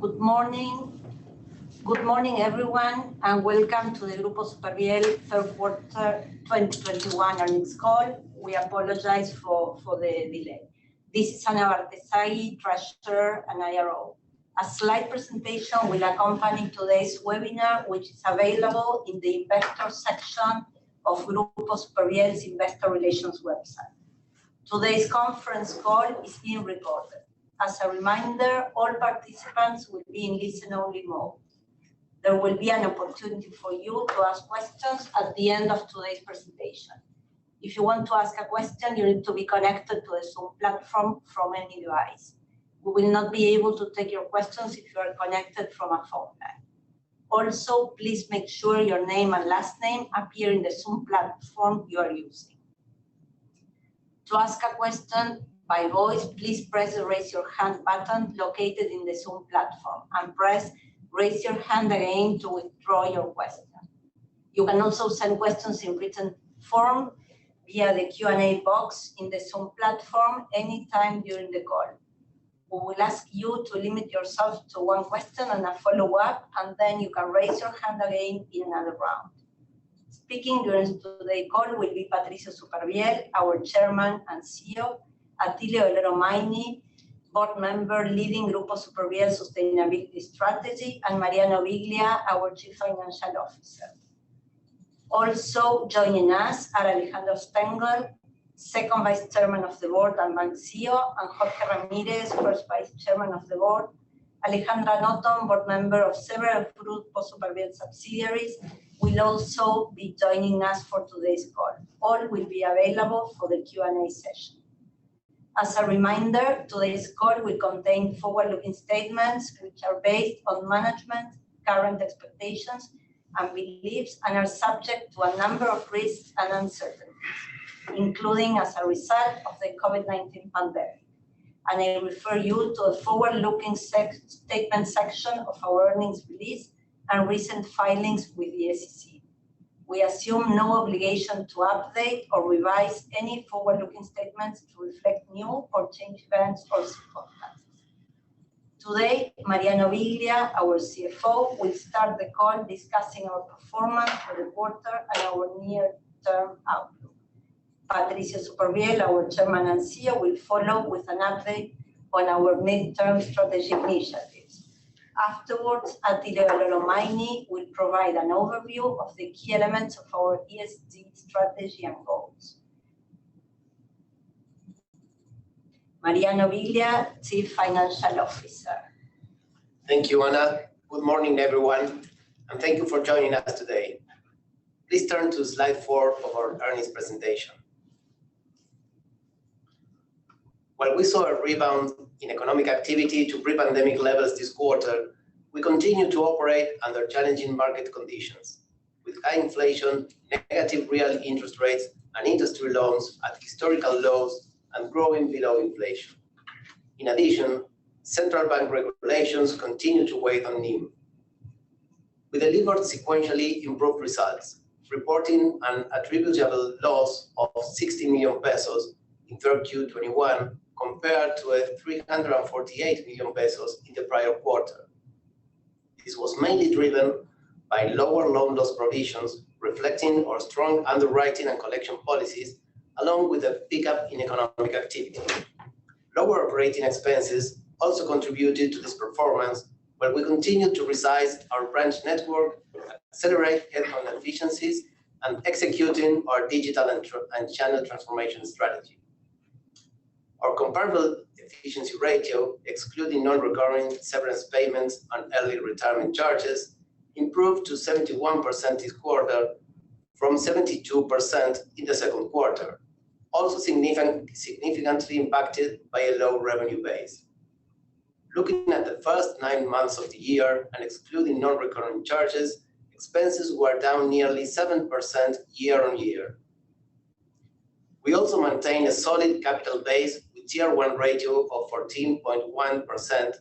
Good morning. Good morning, everyone, and welcome to the Grupo Supervielle third quarter 2021 earnings call. We apologize for the delay. This is Ana Bartesagui, Treasurer and IRO. A slide presentation will accompany today's webinar, which is available in the investor section of Grupo Supervielle's investor relations website. Today's conference call is being recorded. As a reminder, all participants will be in listen-only mode. There will be an opportunity for you to ask questions at the end of today's presentation. If you want to ask a question, you need to be connected to the Zoom platform from any device. We will not be able to take your questions if you are connected from a phone line. Also, please make sure your name and last name appear in the Zoom platform you are using. To ask a question by voice, please press the raise your hand button located in the Zoom platform and press raise your hand again to withdraw your question. You can also send questions in written form via the Q&A box in the Zoom platform anytime during the call. We will ask you to limit yourself to one question and a follow-up, and then you can raise your hand again in another round. Speaking during today's call will be Patricio Supervielle, our Chairman and CEO, Attilio Maini, Board Member leading Grupo Supervielle Sustainability Strategy, and Mariano Biglia, our Chief Financial Officer. Also joining us are Alejandro Stengel, Second Vice Chairman of the Board and Bank CEO, and Jorge Ramirez, First Vice Chairman of the Board. Alejandra Noton, Board Member of several Grupo Supervielle subsidiaries, will also be joining us for today's call. All will be available for the Q&A session. As a reminder, today's call will contain forward-looking statements which are based on management, current expectations, and beliefs, and are subject to a number of risks and uncertainties, including as a result of the COVID-19 pandemic. And I refer you to the forward-looking statement section of our earnings release and recent filings with the SEC. We assume no obligation to update or revise any forward-looking statements to reflect new or changed events or circumstances. Today, Mariano Biglia, our CFO, will start the call discussing our performance for the quarter and our near-term outlook. Patricio Supervielle, our Chairman and CEO, will follow with an update on our midterm strategic initiatives. Afterwards, Attilio Maini will provide an overview of the key elements of our ESG strategy and goals. Mariano Biglia, Chief Financial Officer. Thank you, Ana. Good morning, everyone, and thank you for joining us today. Please turn to slide 4 of our earnings presentation. While we saw a rebound in economic activity to pre-pandemic levels this quarter, we continue to operate under challenging market conditions, with high inflation, negative real interest rates, and industry loans at historical lows and growing below inflation. In addition, central bank regulations continue to weigh on NIM. We delivered sequentially improved results, reporting an attributable loss of 60 million pesos in 3Q 21 compared to 348 million pesos in the prior quarter. This was mainly driven by lower loan loss provisions, reflecting our strong underwriting and collection policies, along with a pickup in economic activity. Lower operating expenses also contributed to this performance, while we continued to resize our branch network, accelerate headcount efficiencies, and executing our digital and channel transformation strategy. Our comparable efficiency ratio, excluding non-recurring severance payments and early retirement charges, improved to 71% this quarter from 72% in the second quarter, also significantly impacted by a low revenue base. Looking at the first 9 months of the year and excluding non-recurring charges, expenses were down nearly 7% year on year. We also maintain a solid capital base with Tier 1 ratio of 14.1%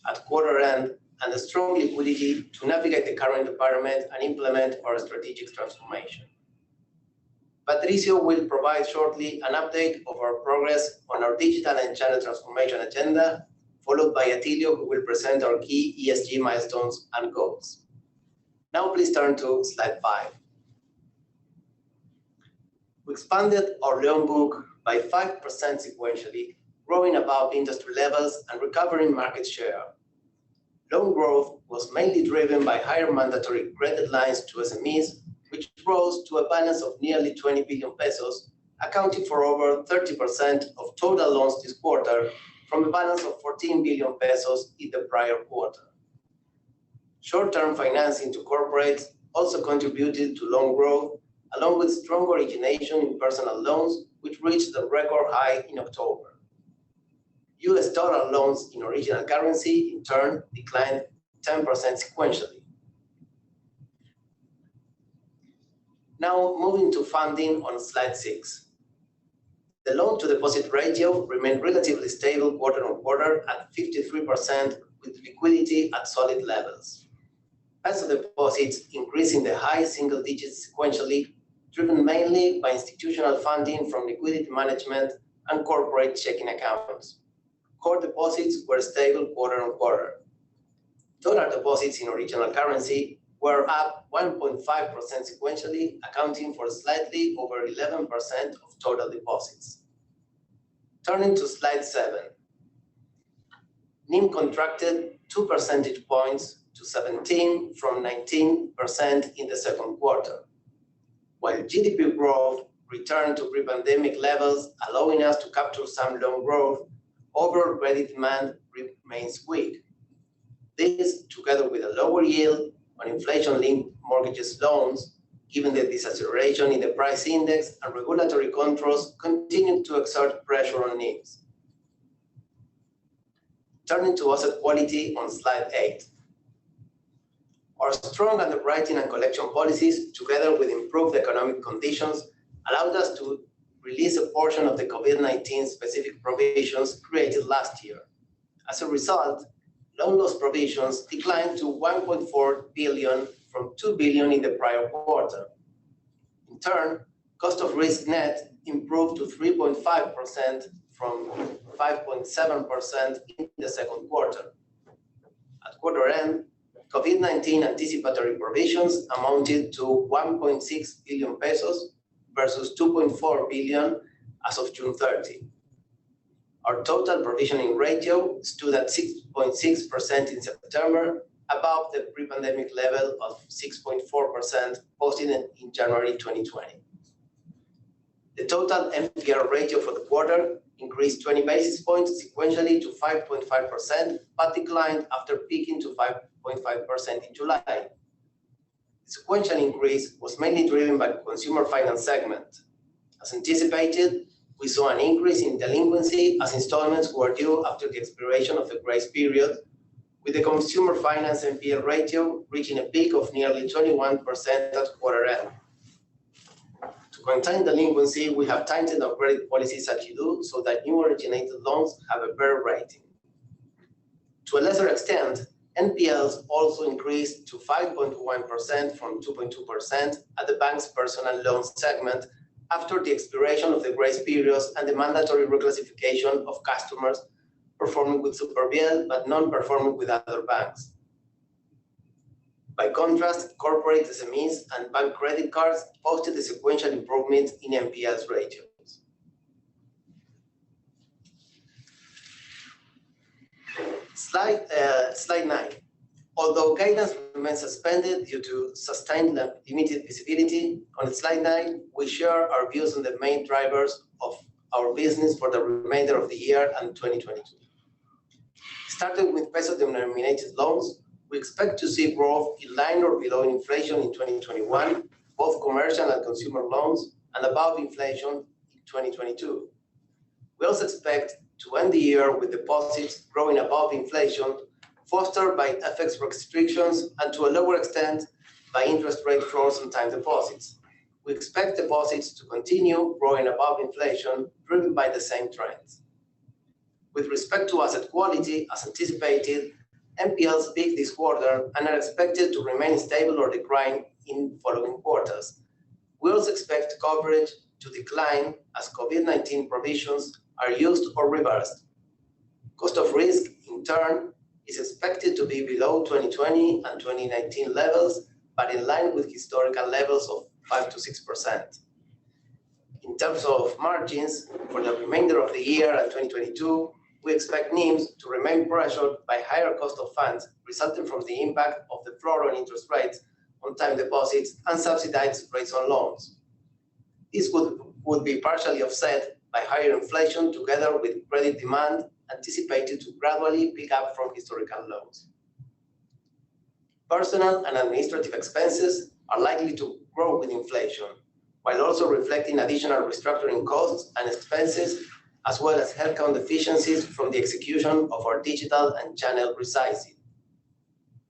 at quarter end and a strong liquidity to navigate the current environment and implement our strategic transformation. Patricio will provide shortly an update of our progress on our digital and channel transformation agenda, followed by Atilio, who will present our key ESG milestones and goals. Now please turn to slide 5. We expanded our loan book by 5% sequentially, growing above industry levels and recovering market share. Loan growth was mainly driven by higher mandatory credit lines to SMEs, which rose to a balance of nearly 20 billion pesos, accounting for over 30% of total loans this quarter, from a balance of 14 billion pesos in the prior quarter. Short-term financing to corporates also contributed to loan growth, along with strong origination in personal loans, which reached a record high in October. US dollar loans in original currency, in turn, declined 10% sequentially. Now, moving to funding on slide 6. The loan-to-deposit ratio remained relatively stable quarter-on-quarter at 53%, with liquidity at solid levels. Peso deposits increased in the high single digits sequentially, driven mainly by institutional funding from liquidity management and corporate checking accounts. Core deposits were stable quarter-on-quarter. Dollar deposits in original currency were up 1.5% sequentially, accounting for slightly over 11% of total deposits. Turning to slide 7. NIM contracted 2 percentage points to 17% from 19% in the second quarter. While GDP growth returned to pre-pandemic levels, allowing us to capture some loan growth, overall credit demand remains weak. This, together with a lower yield on inflation-linked mortgages loans, given the deceleration in the price index and regulatory controls, continued to exert pressure on NIMs. Turning to asset quality on slide 8. Our strong underwriting and collection policies, together with improved economic conditions, allowed us to release a portion of the COVID-19 specific provisions created last year. As a result, loan loss provisions declined to 1.4 billion from 2 billion in the prior quarter. In turn, cost of risk net improved to 3.5% from 5.7% in the second quarter. At quarter end, COVID-19 anticipatory provisions amounted to 1.6 billion pesos versus 2.4 billion as of June 30. Our total provisioning ratio stood at 6.6% in September, above the pre-pandemic level of 6.4% posted in January 2020. The total NPL ratio for the quarter increased 20 basis points sequentially to 5.5%, but declined after peaking to 5.5% in July. The sequential increase was mainly driven by the consumer finance segment. As anticipated, we saw an increase in delinquency as installments were due after the expiration of the grace period, with the consumer finance NPL ratio reaching a peak of nearly 21% at quarter end. To contain delinquency, we have tightened our credit policies at Yidu so that new originated loans have a better rating. To a lesser extent, NPLs also increased to 5.1% from 2.2% at the bank's personal loans segment after the expiration of the grace periods and the mandatory reclassification of customers performing with Supervielle but non-performing with other banks. By contrast, corporate SMEs and bank credit cards posted a sequential improvement in NPLs ratios. Slide 9. Although guidance remains suspended due to sustained limited visibility, on slide 9, we share our views on the main drivers of our business for the remainder of the year and 2022. Starting with peso-denominated loans, we expect to see growth in line or below inflation in 2021, both commercial and consumer loans, and above inflation in 2022. We also expect to end the year with deposits growing above inflation, fostered by FX restrictions and to a lower extent by interest rate floors on time deposits. We expect deposits to continue growing above inflation, driven by the same trends. With respect to asset quality, as anticipated, NPLs peaked this quarter and are expected to remain stable or decline in following quarters. We also expect coverage to decline as COVID-19 provisions are used or reversed. Cost of risk, in turn, is expected to be below 2020 and 2019 levels, but in line with historical levels of 5 to 6%. In terms of margins, for the remainder of the year and 2022, we expect NIMs to remain pressured by higher cost of funds resulting from the impact of the floor on interest rates on time deposits and subsidized rates on loans. This would be partially offset by higher inflation together with credit demand anticipated to gradually pick up from historical lows. Personnel and administrative expenses are likely to grow with inflation, while also reflecting additional restructuring costs and expenses, as well as headcount efficiencies from the execution of our digital and channel resizing.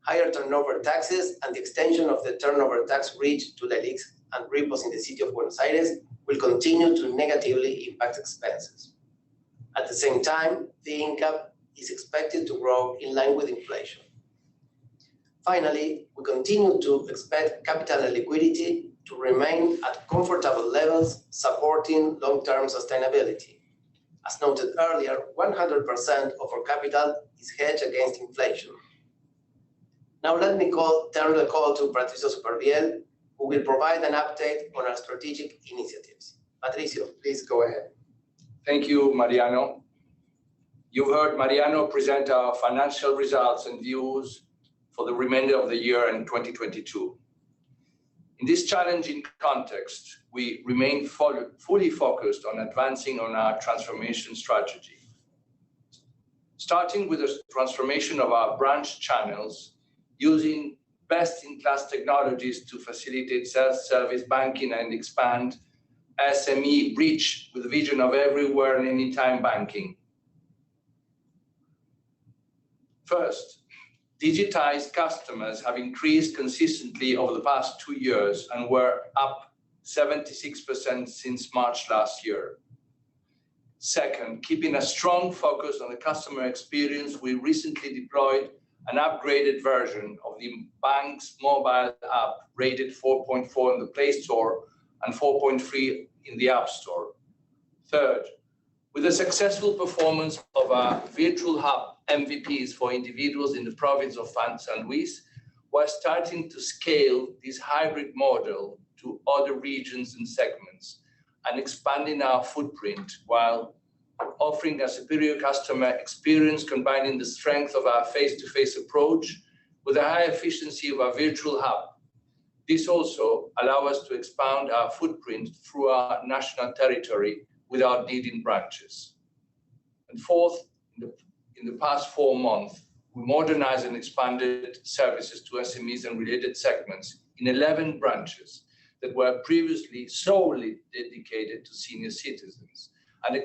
Higher turnover taxes and the extension of the turnover tax reach to LELIQs and Grupos in the city of Buenos Aires will continue to negatively impact expenses. At the same time, the income is expected to grow in line with inflation. Finally, we continue to expect capital and liquidity to remain at comfortable levels, supporting long-term sustainability. As noted earlier, 100% of our capital is hedged against inflation. Now let me turn the call to Patricio Supervielle, who will provide an update on our strategic initiatives. Patricio, please go ahead. Thank you, Mariano. You've heard Mariano present our financial results and views for the remainder of the year in 2022. In this challenging context, we remain fully focused on advancing on our transformation strategy. Starting with the transformation of our branch channels, using best-in-class technologies to facilitate self-service banking and expand SME reach with the vision of everywhere and anytime banking. First, digitized customers have increased consistently over the past 2 years and were up 76% since March last year. Second, keeping a strong focus on the customer experience, we recently deployed an upgraded version of the bank's mobile app rated 4.4 in the Play Store and 4.3 in the App Store. Third, with the successful performance of our virtual hub MVPs for individuals in the province of San Luis, we're starting to scale this hybrid model to other regions and segments and expanding our footprint while offering a superior customer experience, combining the strength of our face-to-face approach with the high efficiency of our virtual hub. This also allows us to expand our footprint through our national territory without needing branches. And fourth, in the past 4 months, we modernized and expanded services to SMEs and related segments in 11 branches that were previously solely dedicated to senior citizens. And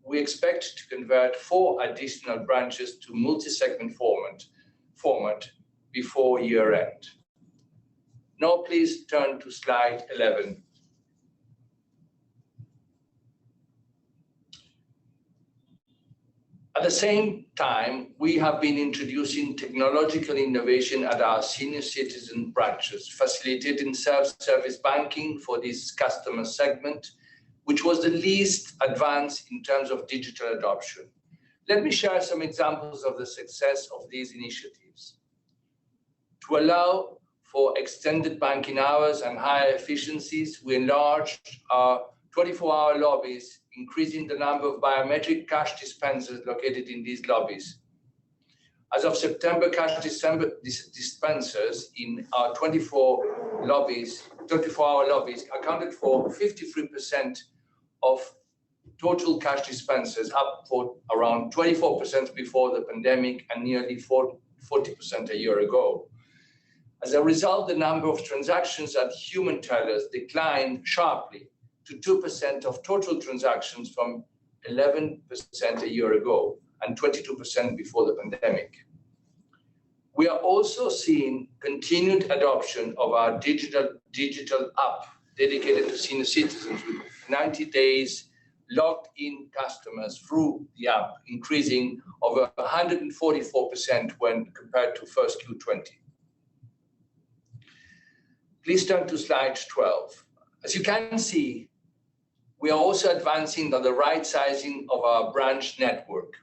we expect to convert 4 additional branches to multi-segment format before year end. Now please turn to slide 11. At the same time, we have been introducing technological innovation at our senior citizen branches, facilitating self-service banking for this customer segment, which was the least advanced in terms of digital adoption. Let me share some examples of the success of these initiatives. To allow for extended banking hours and higher efficiencies, we enlarged our 24-hour lobbies, increasing the number of biometric cash dispensers located in these lobbies. As of September, cash dispensers in our 24-hour lobbies accounted for 53% of total cash dispensers, up for around 24% before the pandemic and nearly 40% a year ago. As a result, the number of transactions at human tellers declined sharply to 2% of total transactions from 11% a year ago and 22% before the pandemic. We are also seeing continued adoption of our digital app dedicated to senior citizens with 90 days logged in customers through the app, increasing over 144% when compared to first Q20. Please turn to slide 12. As you can see, we are also advancing on the right sizing of our branch network.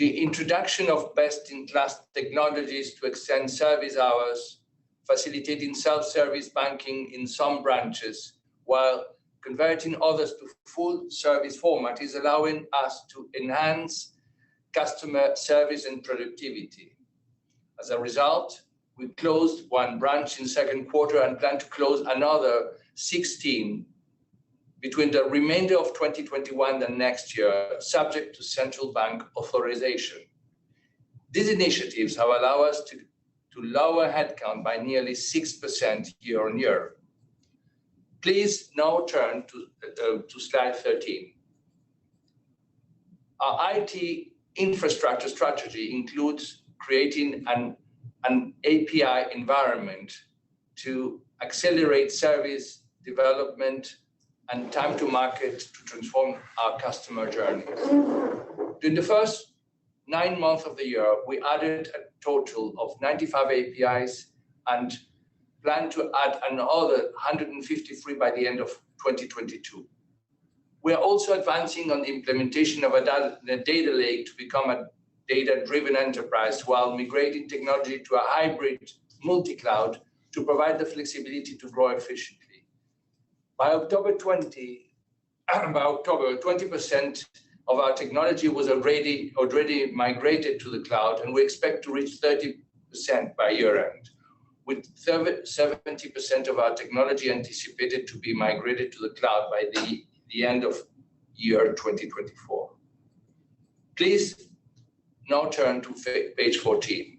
the introduction of best-in-class technologies to extend service hours, facilitating self-service banking in some branches, while converting others to full service format is allowing us to enhance customer service and productivity. As a result, we closed one branch in second quarter and plan to close another 16 between the remainder of 2021 and next year, subject to central bank authorization. These initiatives have allowed us to lower headcount by nearly 6% year on year. Please now turn to slide 13. Our IT infrastructure strategy includes creating an API environment to accelerate service development and time to market to transform our customer journeys. During the first 9 months of the year, we added a total of 95 APIs and plan to add another 153 by the end of 2022. We are also advancing on the implementation of a data lake to become a data-driven enterprise while migrating technology to a hybrid multi-cloud to provide the flexibility to grow efficiently. By October, 20% of our technology was already migrated to the cloud, and we expect to reach 30% by year end, with 70% of our technology anticipated to be migrated to the cloud by the end of year 2024. Please now turn to page 14.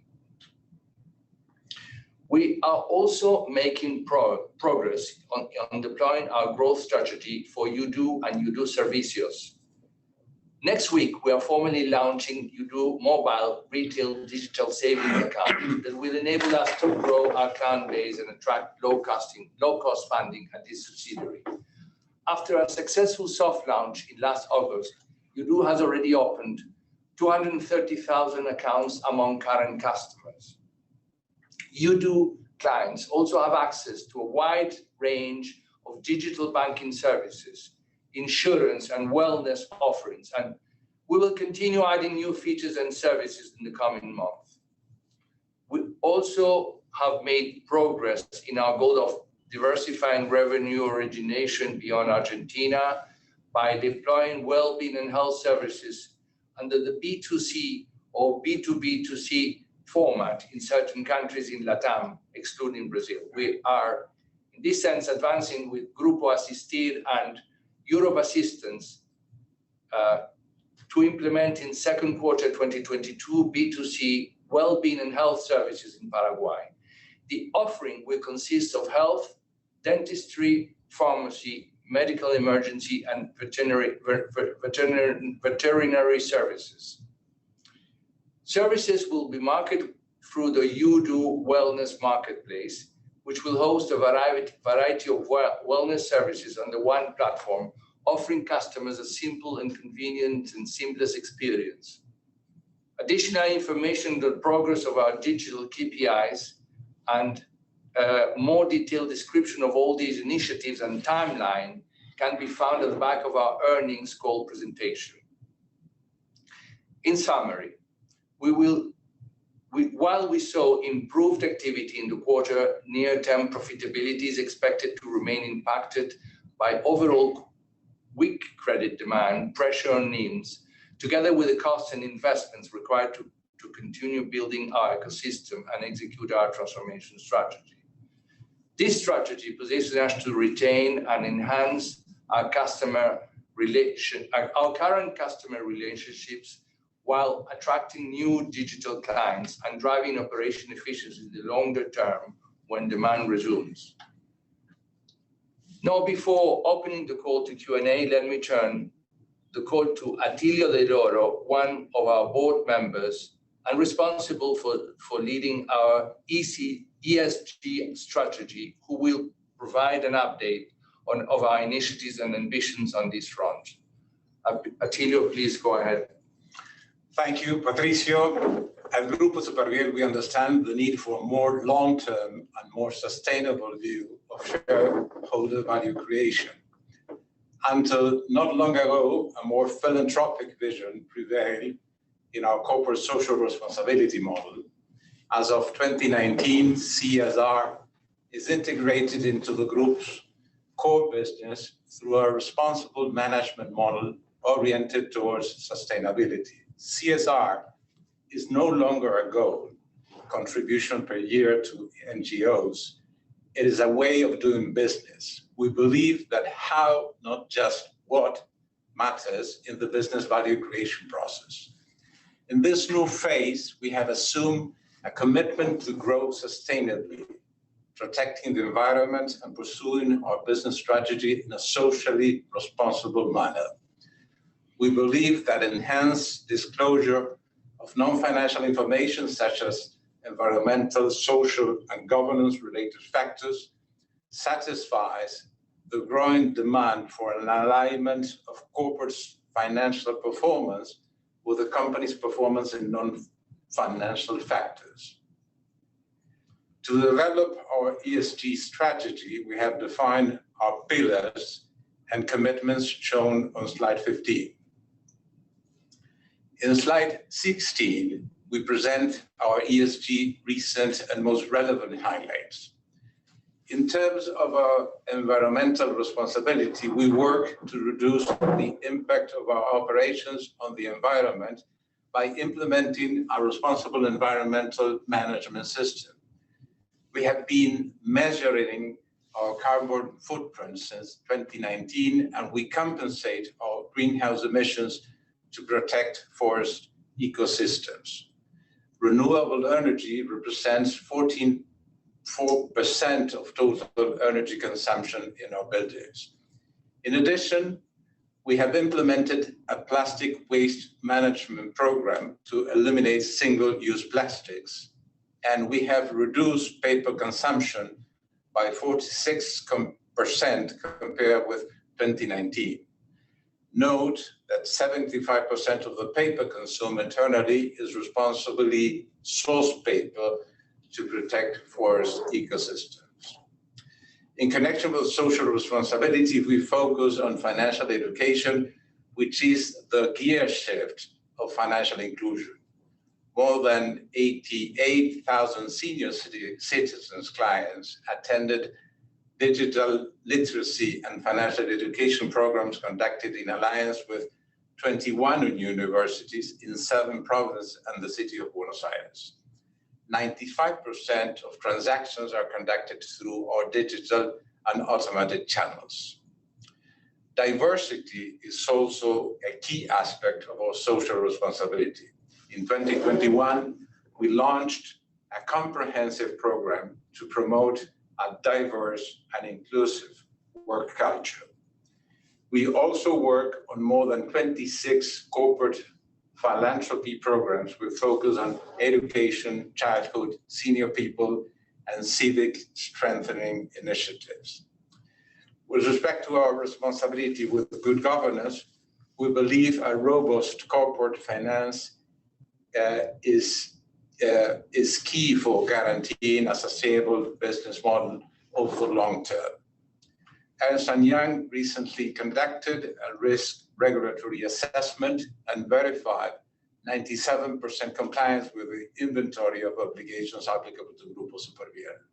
We are also making progress on deploying our growth strategy for UDO and UDO Servicios. Next week, we are formally launching UDO Mobile Retail Digital Savings Account that will enable us to grow our client base and attract low-cost funding at this subsidiary. After a successful soft launch in last August, UDO has already opened 230,000 accounts among current customers. UDO clients also have access to a wide range of digital banking services, insurance and wellness offerings, and we will continue adding new features and services in the coming months. We also have made progress in our goal of diversifying revenue origination beyond Argentina by deploying well-being and health services under the B2C or B2B2C format in certain countries in Latam, excluding Brazil. We are, in this sense, advancing with Grupo Asistir and Europe Assistance to implement in second quarter 2022 B2C well-being and health services in Paraguay. The offering will consist of health, dentistry, pharmacy, medical emergency, and veterinary services. Services will be marketed through the UDO Wellness Marketplace, which will host a variety of wellness services under one platform, offering customers a simple and convenient and seamless experience. Additional information on the progress of our digital KPIs and a more detailed description of all these initiatives and timeline can be found at the back of our earnings call presentation. In summary, while we saw improved activity in the quarter, near-term profitability is expected to remain impacted by overall weak credit demand, pressure on NIMs, together with the costs and investments required to continue building our ecosystem and execute our transformation strategy. This strategy positions us to retain and enhance our current customer relationships while attracting new digital clients and driving operation efficiency in the longer term when demand resumes. Now, before opening the call to Q&A, let me turn the call to Atilio de Oro, one of our board members and responsible for leading our ESG strategy, who will provide an update of our initiatives and ambitions on this front. Atilio, please go ahead. Thank you, Patricio. At Grupo Supervielle, we understand the need for a more long-term and more sustainable view of shareholder value creation. Until not long ago, a more philanthropic vision prevailed in our corporate social responsibility model. As of 2019, CSR is integrated into the group's core business through a responsible management model oriented towards sustainability. CSR is no longer a goal, contribution per year to NGOs. It is a way of doing business. We believe that how, not just what, matters in the business value creation process. In this new phase, we have assumed a commitment to grow sustainably, protecting the environment and pursuing our business strategy in a socially responsible manner. We believe that enhanced disclosure of non-financial information such as environmental, social, and governance-related factors satisfies the growing demand for an alignment of corporate financial performance with the company's performance in non-financial factors. To develop our ESG strategy, we have defined our pillars and commitments shown on slide 15. In slide 16, we present our ESG recent and most relevant highlights. In terms of our environmental responsibility, we work to reduce the impact of our operations on the environment by implementing a responsible environmental management system. We have been measuring our carbon footprint since 2019, and we compensate our greenhouse emissions to protect forest ecosystems. Renewable energy represents 14% of total energy consumption in our buildings. In addition, we have implemented a plastic waste management program to eliminate single-use plastics, and we have reduced paper consumption by 46% compared with 2019. Note that 75% of the paper consumed internally is responsibly sourced paper to protect forest ecosystems. In connection with social responsibility, we focus on financial education, which is the gear shift of financial inclusion. More than 88,000 senior citizens clients attended digital literacy and financial education programs conducted in alliance with 21 universities in 7 provinces and the city of Buenos Aires. 95% of transactions are conducted through our digital and automated channels. Diversity is also a key aspect of our social responsibility. In 2021, we launched a comprehensive program to promote a diverse and inclusive work culture. We also work on more than 26 corporate philanthropy programs with focus on education, childhood, senior people, and civic strengthening initiatives. With respect to our responsibility with good governance, we believe a robust corporate finance is key for guaranteeing a sustainable business model over the long term. Ernst & Young recently conducted a risk regulatory assessment and verified 97% compliance with the inventory of obligations applicable to Grupo Supervielle.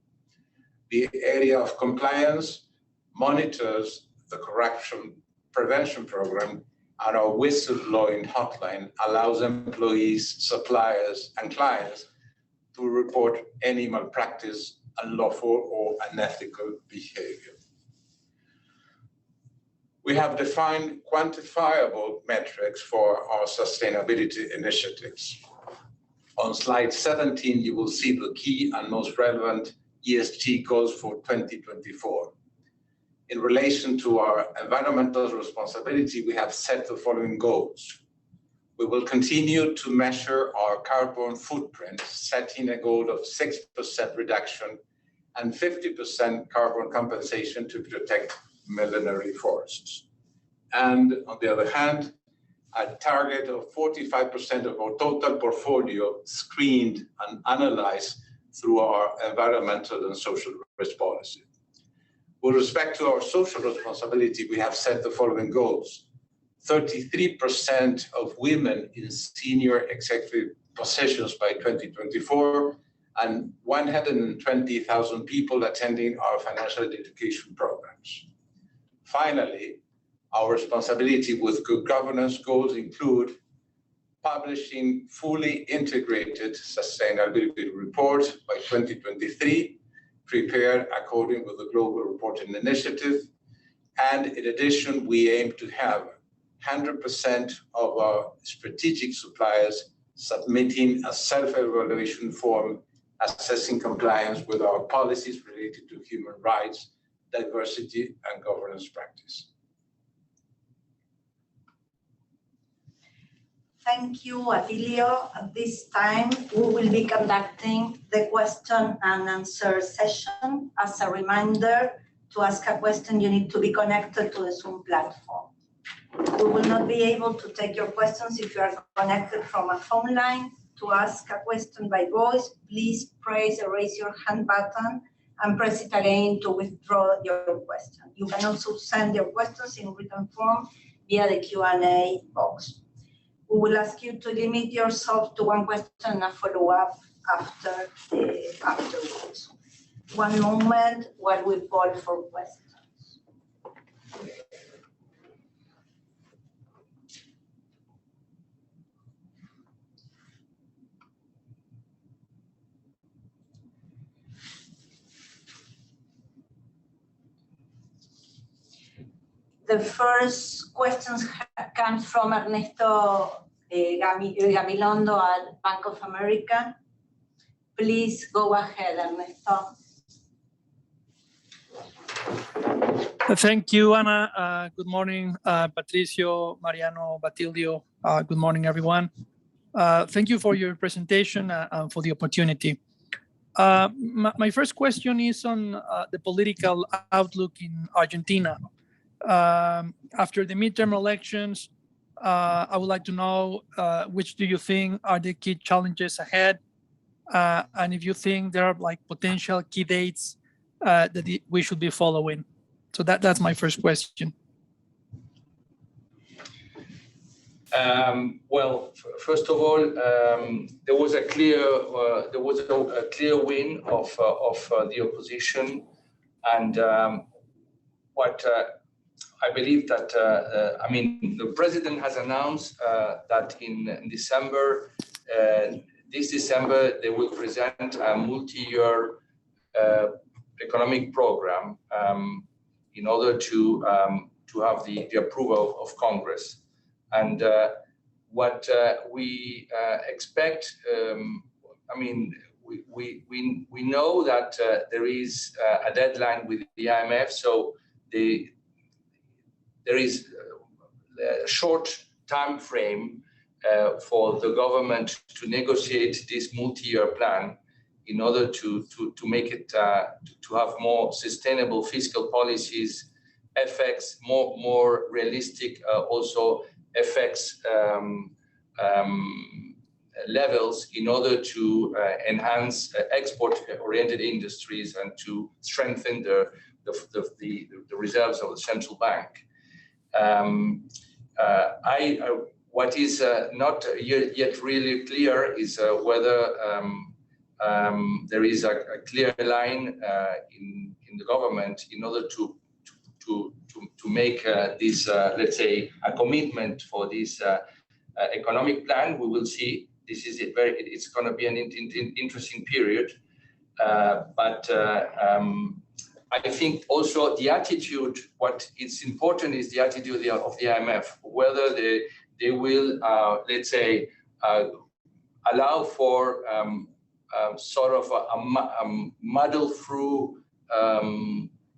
The area of compliance monitors the corruption prevention program, and our whistleblowing hotline allows employees, suppliers, and clients to report any malpractice, unlawful or unethical behavior. We have defined quantifiable metrics for our sustainability initiatives. On slide 17, you will see the key and most relevant ESG goals for 2024. In relation to our environmental responsibility, we have set the following goals. We will continue to measure our carbon footprint, setting a goal of 6% reduction and 50% carbon compensation to protect millenary forests. And on the other hand, a target of 45% of our total portfolio screened and analyzed through our environmental and social risk policy. With respect to our social responsibility, we have set the following goals. 33% of women in senior executive positions by 2024, and 120,000 people attending our financial education programs. Finally, our responsibility with good governance goals include publishing fully integrated sustainability reports by 2023, prepared according with the Global Reporting Initiative. And in addition, we aim to have 100% of our strategic suppliers submitting a self-evaluation form assessing compliance with our policies related to human rights, diversity, and governance practice. Thank you, Atilio. At this time, we will be conducting the question and answer session. As a reminder, to ask a question, you need to be connected to the Zoom platform. We will not be able to take your questions if you are connected from a phone line. To ask a question by voice, please press the raise your hand button and press it again to withdraw your question. You can also send your questions in written form via the Q&A box. We will ask you to limit yourself to one question and a follow-up afterwards. One moment while we poll for questions. The first questions comes from Ernesto Gabilondo at Bank of America. Please go ahead, Ernesto. Thank you, Ana. Good morning, Patricio, Mariano, Batilio. Good morning, everyone. Thank you for your presentation and for the opportunity. My first question is on the political outlook in Argentina. After the midterm elections, I would like to know which do you think are the key challenges ahead, and if you think there are like potential key dates that we should be following. So that's my first question. Well, first of all, there was a clear win of the opposition, and what I believe that the president has announced that in December, this December, they will present a multi-year economic program in order to have the approval of Congress. And what we expect, we know that there is a deadline with the IMF, so there is a short time frame for the government to negotiate this multi-year plan in order to make it to have more sustainable fiscal policies, FX, more realistic also FX levels in order to enhance export-oriented industries and to strengthen the reserves of the central bank. What is not yet really clear is whether there is a clear line in the government in order to make this, let's say, a commitment for this economic plan. We will see. This is it's going to be an interesting period, but I think also the attitude. What is important is the attitude of the IMF, whether they will, let's say, allow for sort of a muddle-through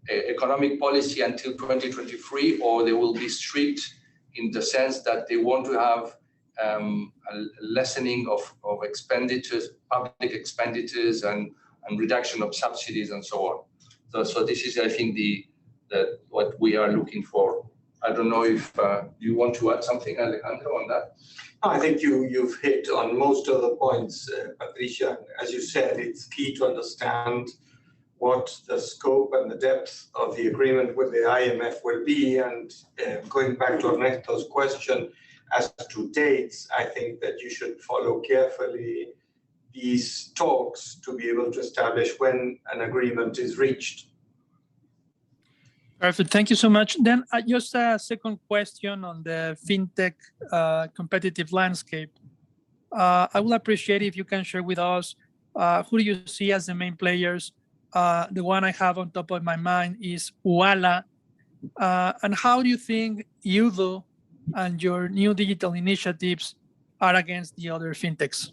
economic policy until 2023, or they will be strict in the sense that they want to have a lessening of expenditures, public expenditures, and reduction of subsidies and so on. So this is, I think, what we are looking for. I don't know if you want to add something, Alejandro, on that. I think you've hit on most of the points, Patricia. As you said, it's key to understand what the scope and the depth of the agreement with the IMF will be. And going back to Ernesto's question as to dates, I think that you should follow carefully these talks to be able to establish when an agreement is reached. Perfect. Thank you so much. Then just a second question on the fintech competitive landscape. I would appreciate if you can share with us who do you see as the main players. The one I have on top of my mind is Uala. And how do you think Udo and your new digital initiatives are against the other fintechs?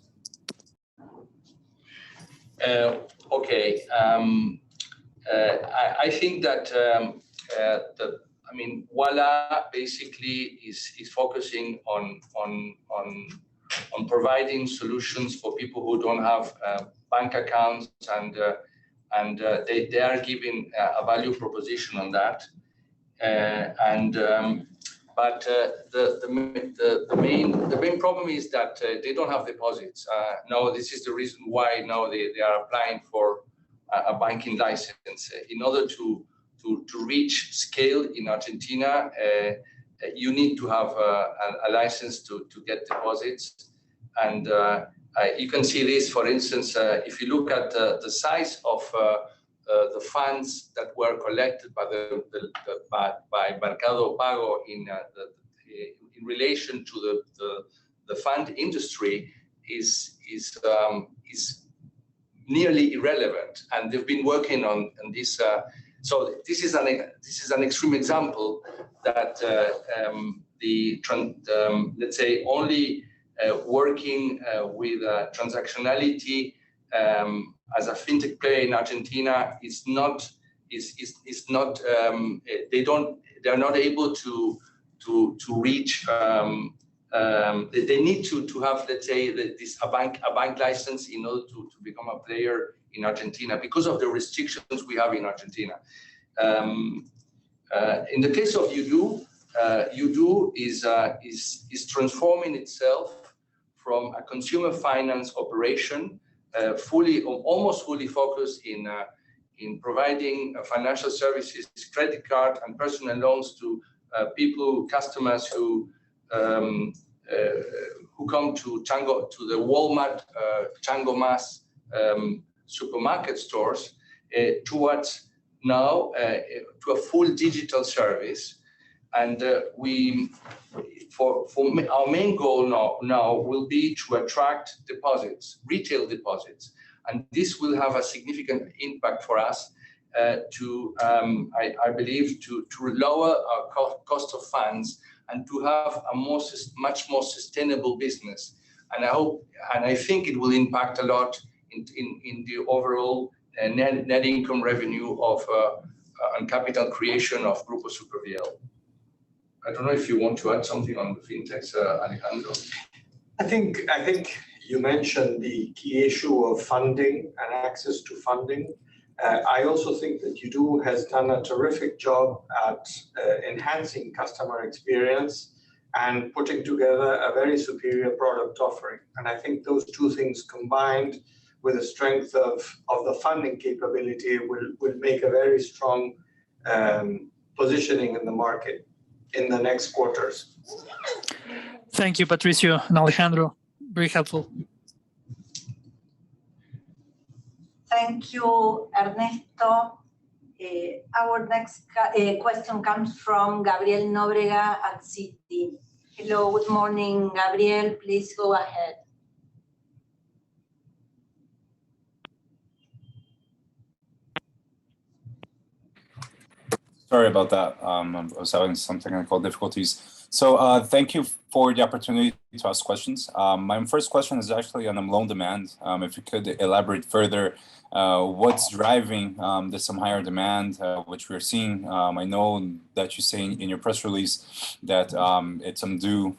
Okay. I think that Uala basically is focusing on providing solutions for people who don't have bank accounts, and they are giving a value proposition on that. But the main problem is that they don't have deposits. Now this is the reason why now they are applying for a banking license. In order to reach scale in Argentina, you need to have a license to get deposits. And you can see this, for instance, if you look at the size of the funds that were collected by Mercado Pago in relation to the fund industry is nearly irrelevant, and they've been working on this. So this is an extreme example that let's say only working with transactionality as a fintech player in Argentina is not they're not able to reach. They need to have, let's say, a bank license in order to become a player in Argentina because of the restrictions we have in Argentina. In the case of Udo is transforming itself from a consumer finance operation, almost fully focused in providing financial services, credit card and personal loans to customers who come to the Walmart, Chango Mas supermarket stores, towards now to a full digital service. And our main goal now will be to attract deposits, retail deposits, and this will have a significant impact for us I believe, to lower our cost of funds and to have a much more sustainable business. And I think it will impact a lot in the overall net income revenue of and capital creation of Grupo Supervielle. I don't know if you want to add something on the fintechs, Alejandro. I think you mentioned the key issue of funding and access to funding. I also think that Udo has done a terrific job at enhancing customer experience and putting together a very superior product offering. And I think those two things combined with the strength of the funding capability will make a very strong positioning in the market in the next quarters. Thank you, Patricio and Alejandro. Very helpful. Thank you, Ernesto. Our next question comes from Gabriel Nóbrega at Citi. Hello, good morning, Gabriel. Please go ahead. Sorry about that. I was having some technical difficulties. So thank you for the opportunity to ask questions. My first question is actually on loan demand. If you could elaborate further, what's driving some higher demand, which we're seeing. I know that you say in your press release that it's due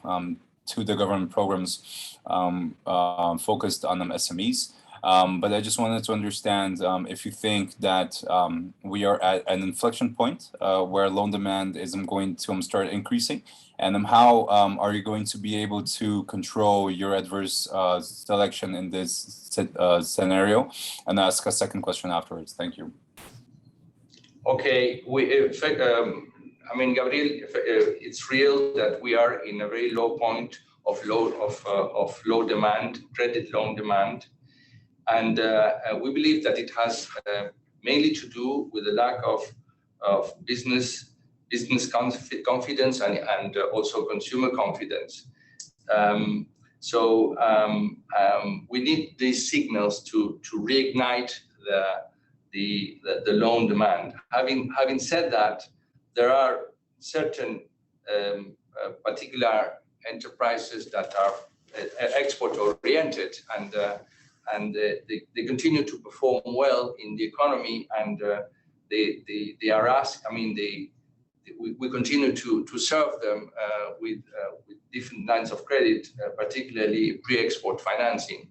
to the government programs focused on SMEs. But I just wanted to understand if you think that we are at an inflection point where loan demand is going to start increasing, and how are you going to be able to control your adverse selection in this scenario? And ask a second question afterwards. Thank you. Okay, I mean, Gabriel, it's real that we are in a very low point of low demand, credit loan demand, and we believe that it has mainly to do with the lack of business confidence and also consumer confidence. We need these signals to reignite the loan demand. Having said that, there are certain particular enterprises that are export oriented and they continue to perform well in the economy, and they are asked. I mean, we continue to serve them with different lines of credit, particularly pre-export financing.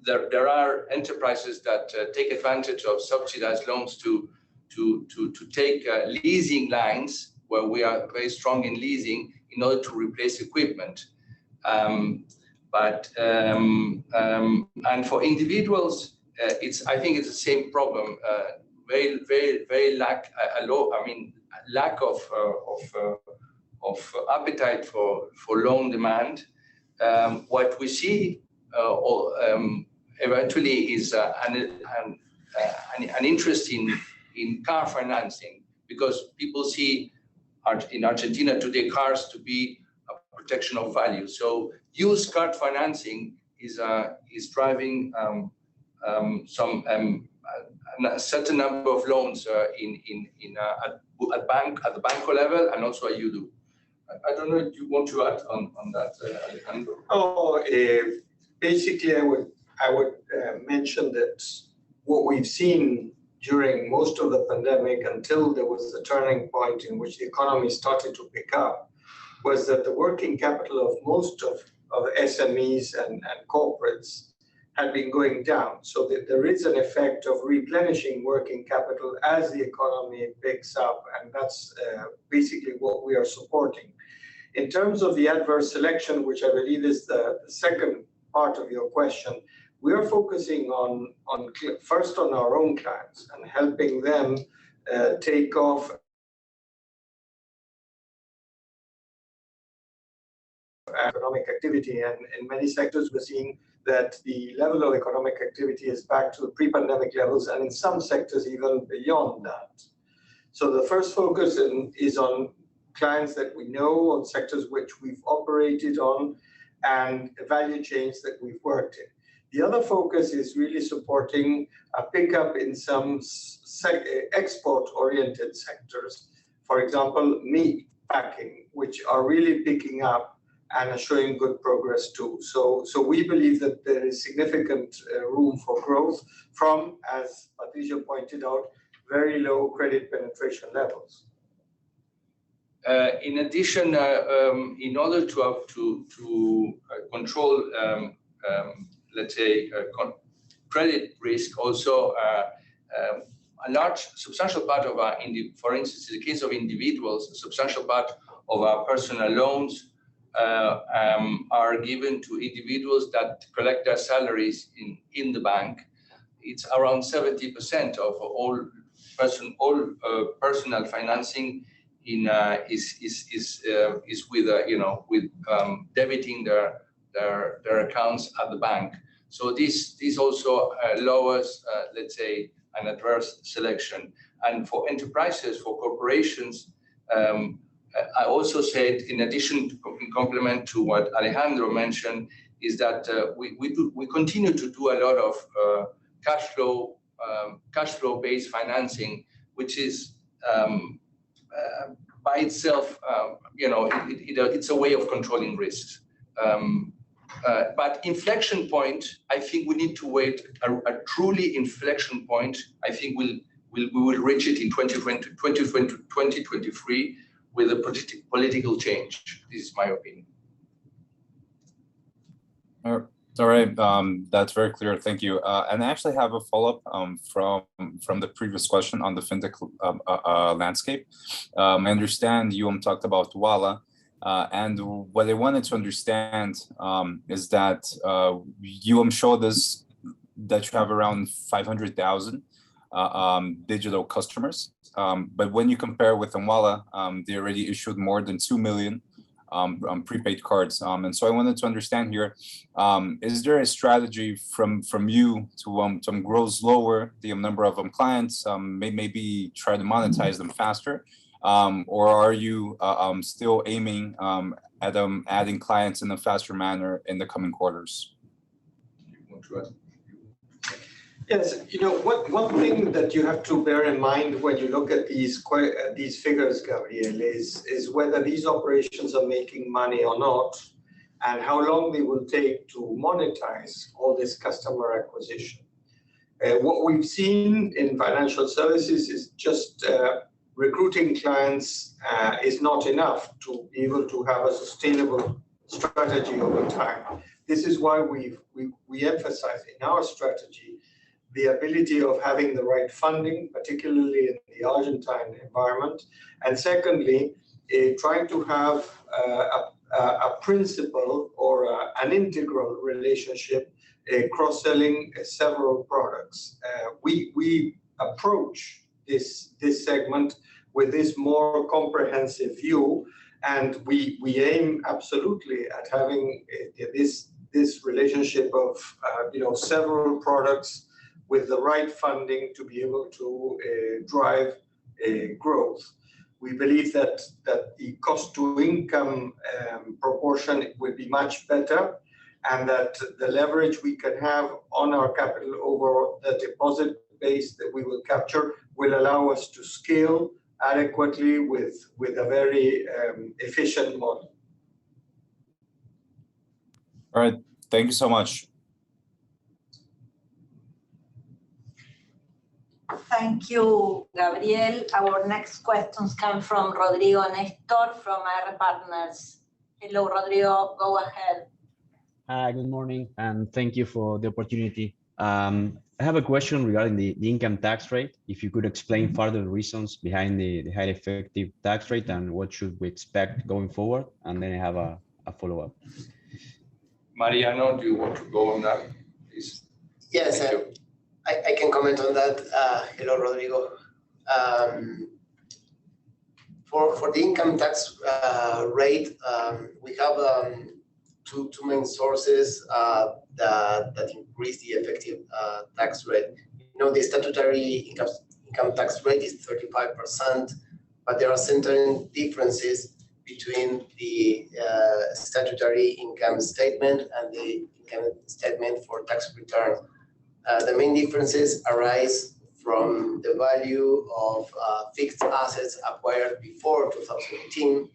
There are enterprises that take advantage of subsidized loans to take leasing lines where we are very strong in leasing in order to replace equipment. And for individuals, I think it's the same problem. Lack of appetite for loan demand. What we see eventually is an interest in car financing, because people see in Argentina today cars to be a protection of value. So used car financing is driving a certain number of loans at the banco level and also at UDU. I don't know if you want to add on that, Alejandro. Basically, I would mention that what we've seen during most of the pandemic, until there was a turning point in which the economy started to pick up, was that the working capital of most of SMEs and corporates had been going down. So that there is an effect of replenishing working capital as the economy picks up, and that's basically what we are supporting. In terms of the adverse selection, which I believe is the second part of your question, we are focusing first on our own clients and helping them take off economic activity. And in many sectors, we're seeing that the level of economic activity is back to pre-pandemic levels, and in some sectors even beyond that. So the first focus is on clients that we know, on sectors which we've operated on, and value chains that we've worked in. The other focus is really supporting a pickup in some export-oriented sectors. For example, meat packing, which are really picking up and are showing good progress too. So we believe that there is significant room for growth from, as Patricio pointed out, very low credit penetration levels. In addition, in order to control, let's say, credit risk, also a substantial part of our, for instance, in the case of individuals, a substantial part of our personal loans are given to individuals that collect their salaries in the bank. It's around 70% of all personal financing is with debiting their accounts at the bank. So this also lowers, let's say, an adverse selection. And for enterprises, for corporations, I also said, in addition to complement to what Alejandro mentioned, is that we continue to do a lot of cash flow based financing, which is by itself, it's a way of controlling risks. But inflection point, I think we need to wait. A truly inflection point, I think we will reach it in 2023 with a political change. This is my opinion. All right, that's very clear. Thank you. And I actually have a follow-up from the previous question on the fintech landscape. I understand you talked about Ualá, and what I wanted to understand is that you showed us that you have around 500,000 digital customers. But when you compare with Umwala, they already issued more than 2 million prepaid cards. And so I wanted to understand here, is there a strategy from you to grow slower the number of clients, maybe try to monetize them faster? Or are you still aiming at adding clients in a faster manner in the coming quarters? Yes, one thing that you have to bear in mind when you look at these figures, Gabriel, is whether these operations are making money or not, and how long they will take to monetize all this customer acquisition. What we've seen in financial services is just recruiting clients is not enough to be able to have a sustainable strategy over time. This is why we emphasize in our strategy the ability of having the right funding, particularly in the Argentine environment. And secondly, trying to have a principal or an integral relationship, cross-selling several products. We approach this segment with this more comprehensive view, and we aim absolutely at having this relationship of several products with the right funding to be able to drive growth. We believe that the cost to income proportion will be much better, and that the leverage we can have on our capital over the deposit base that we will capture will allow us to scale adequately with a very efficient model. All right, thank you so much. Thank you, Gabriel. Our next questions come from Rodrigo Nestor from AR Partners. Hello, Rodrigo, go ahead. Hi, good morning, and thank you for the opportunity. I have a question regarding the income tax rate. If you could explain further the reasons behind the high effective tax rate and what should we expect going forward, and then I have a follow-up. Mariano, do you want to go on that, please? Yes, I can comment on that. Hello, Rodrigo. For the income tax rate, we have two main sources that increase the effective tax rate. The statutory income tax rate is 35%, but there are certain differences between the statutory income statement and the income statement for tax return. The main differences arise from the value of fixed assets acquired before 2018.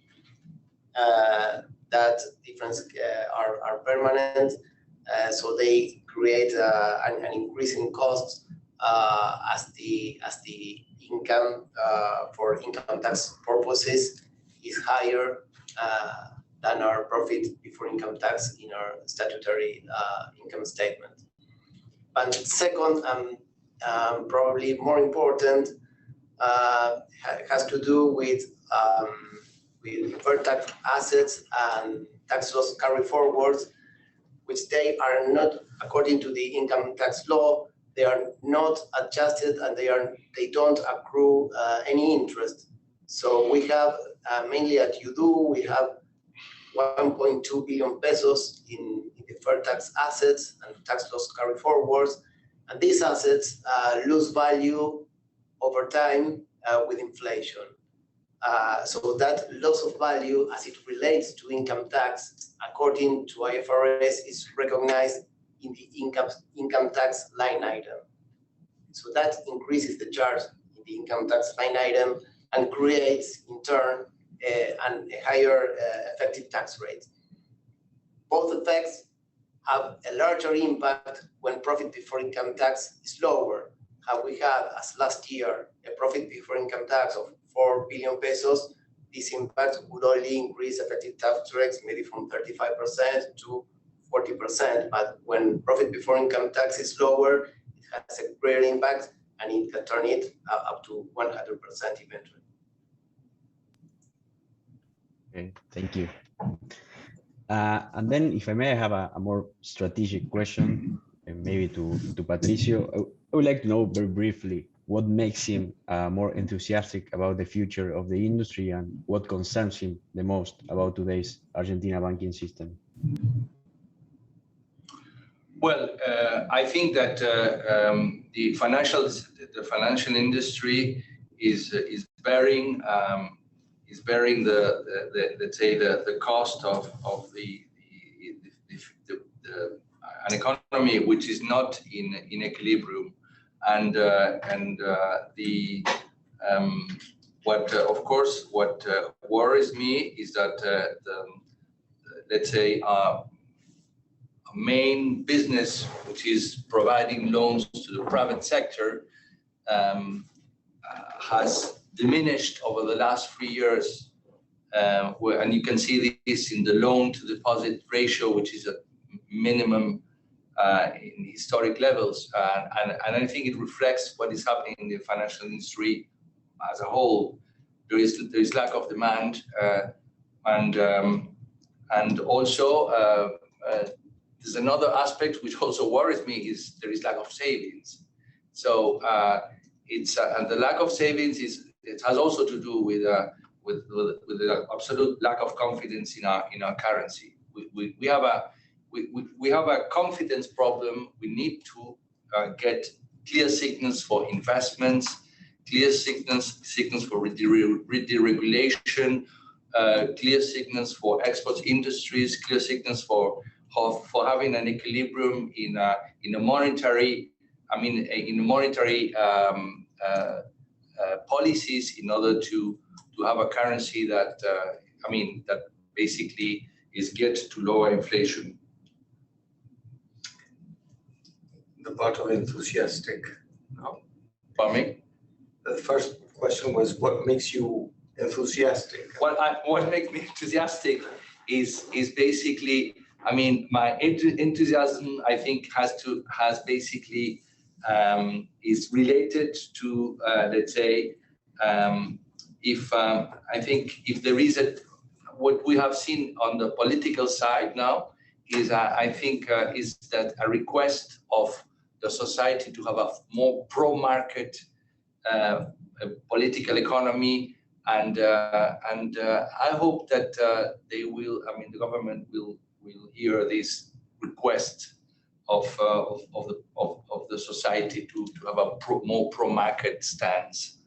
That difference are permanent, so they create an increase in costs as the income for income tax purposes is higher than our profit before income tax in our statutory income statement. And second, probably more important, has to do with deferred tax assets and tax loss carry forwards, which they are not, according to the income tax law, they are not adjusted and they don't accrue any interest. So we have mainly at UDU, we have 1.2 billion pesos in deferred tax assets and tax loss carry forwards, and these assets lose value over time with inflation. So that loss of value as it relates to income tax, according to IFRS, is recognized in the income tax line item. So that increases the charge in the income tax line item and creates, in turn, a higher effective tax rate. Both effects have a larger impact when profit before income tax is lower. We had, as last year, a profit before income tax of 4 billion pesos. This impact would only increase effective tax rates maybe from 35% to 40%. But when profit before income tax is lower, it has a greater impact and it can turn it up to 100% eventually. Okay, thank you. And then, if I may, I have a more strategic question. maybe to Patricio. I would like to know very briefly what makes him more enthusiastic about the future of the industry and what concerns him the most about today's Argentina banking system. Well, I think that the financial industry is bearing the let's say the cost of an economy which is not in equilibrium, and of course what worries me is that let's say main business, which is providing loans to the private sector, has diminished over the last 3 years. And you can see this in the loan to deposit ratio, which is at minimum in historic levels. And I think it reflects what is happening in the financial industry as a whole. There is lack of demand, and also there's another aspect which also worries me is there is lack of savings. So and the lack of savings it has also to do with the absolute lack of confidence in our currency. We have a confidence problem. We need to get clear signals for investments, clear signals for deregulation, clear signals for export industries, clear signals for having an equilibrium in monetary policies in order to have a currency that that basically is geared to lower inflation. The part of enthusiastic. No? Pardon me? The first question was what makes you enthusiastic? What makes me enthusiastic is basically, my enthusiasm, I think, is related to, let's say, if there is what we have seen on the political side now is, is that a request of the society to have a more pro-market political economy, and I hope that they will. The government will hear this request of the society to have a more pro-market stance.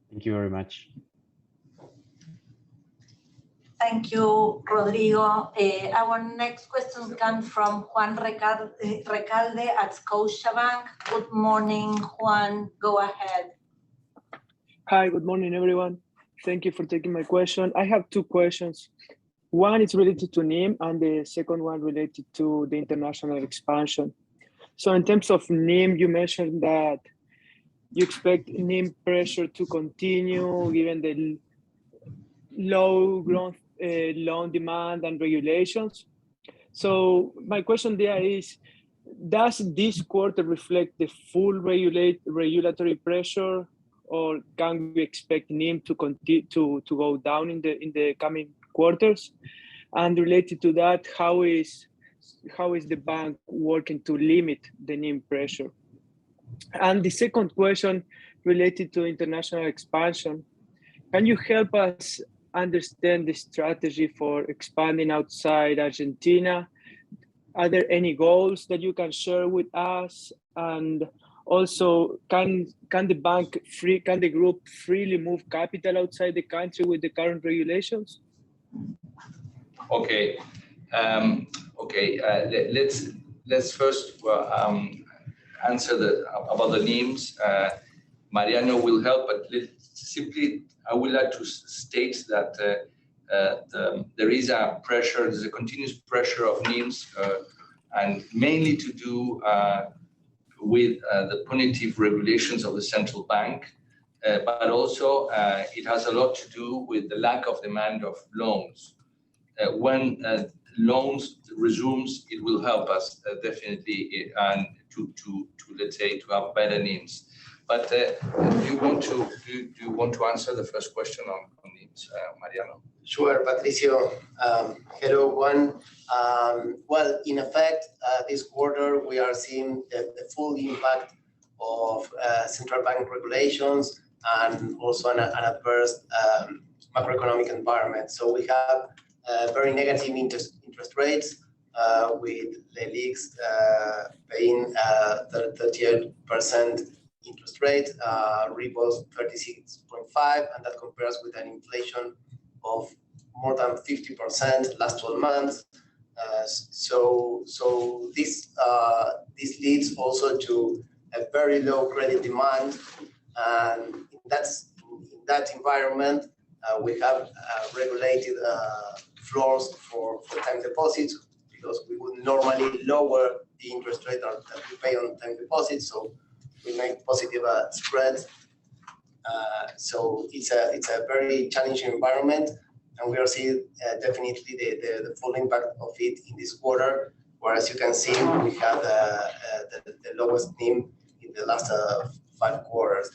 Thank you very much. Thank you, Rodrigo. Our next question comes from Juan Recalde at Scotiabank. Good morning, Juan. Go ahead. Hi, good morning, everyone. Thank you for taking my question. I have two questions. One is related to NIM, and the second one related to the international expansion. So in terms of NIM, you mentioned that you expect NIM pressure to continue given the low growth loan demand and regulations. So my question there is, does this quarter reflect the full regulatory pressure, or can we expect NIM to continue to go down in the coming quarters? And related to that, how is the bank working to limit the NIM pressure? And the second question related to international expansion, can you help us understand the strategy for expanding outside Argentina? Are there any goals that you can share with us? And also, can the group freely move capital outside the country with the current regulations? Okay. Let's first answer about the NIMs. Mariano will help, but I would like to state that there is a pressure. There's a continuous pressure of NIMs, and mainly to do with the punitive regulations of the central bank, but also it has a lot to do with the lack of demand of loans. When loans resumes, it will help us definitely, and to let's say to have better NIMs. But do you want to answer the first question on NIMs, Mariano? Sure, Patricio. Hello, Juan. Well, in effect, this quarter we are seeing the full impact of central bank regulations and also an adverse macroeconomic environment. So we have very negative interest rates with the leagues paying 38% interest rate, repos 36.5, and that compares with an inflation of more than 50% last 12 months. So this leads also to a very low credit demand, and in that environment, we have regulated floors for time deposits, because we would normally lower the interest rate that we pay on time deposits, so we make positive spreads. So it's a very challenging environment, and we are seeing definitely the full impact of it in this quarter, where, as you can see, we have the lowest NIM in the last 5 quarters.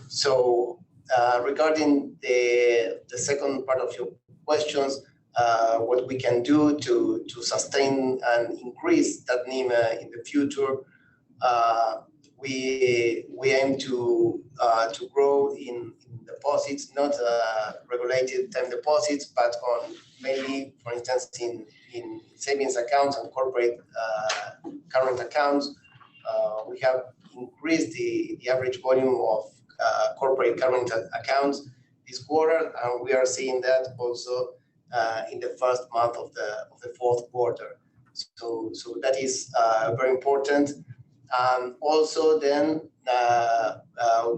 So regarding the second part of your questions, what we can do to sustain and increase that NIM in the future, we aim to grow in deposits, not regulated time deposits, but on mainly, for instance, in savings accounts and corporate current accounts. We have increased the average volume of corporate current accounts this quarter, and we are seeing that also in the first month of the fourth quarter. So that is very important. Also, then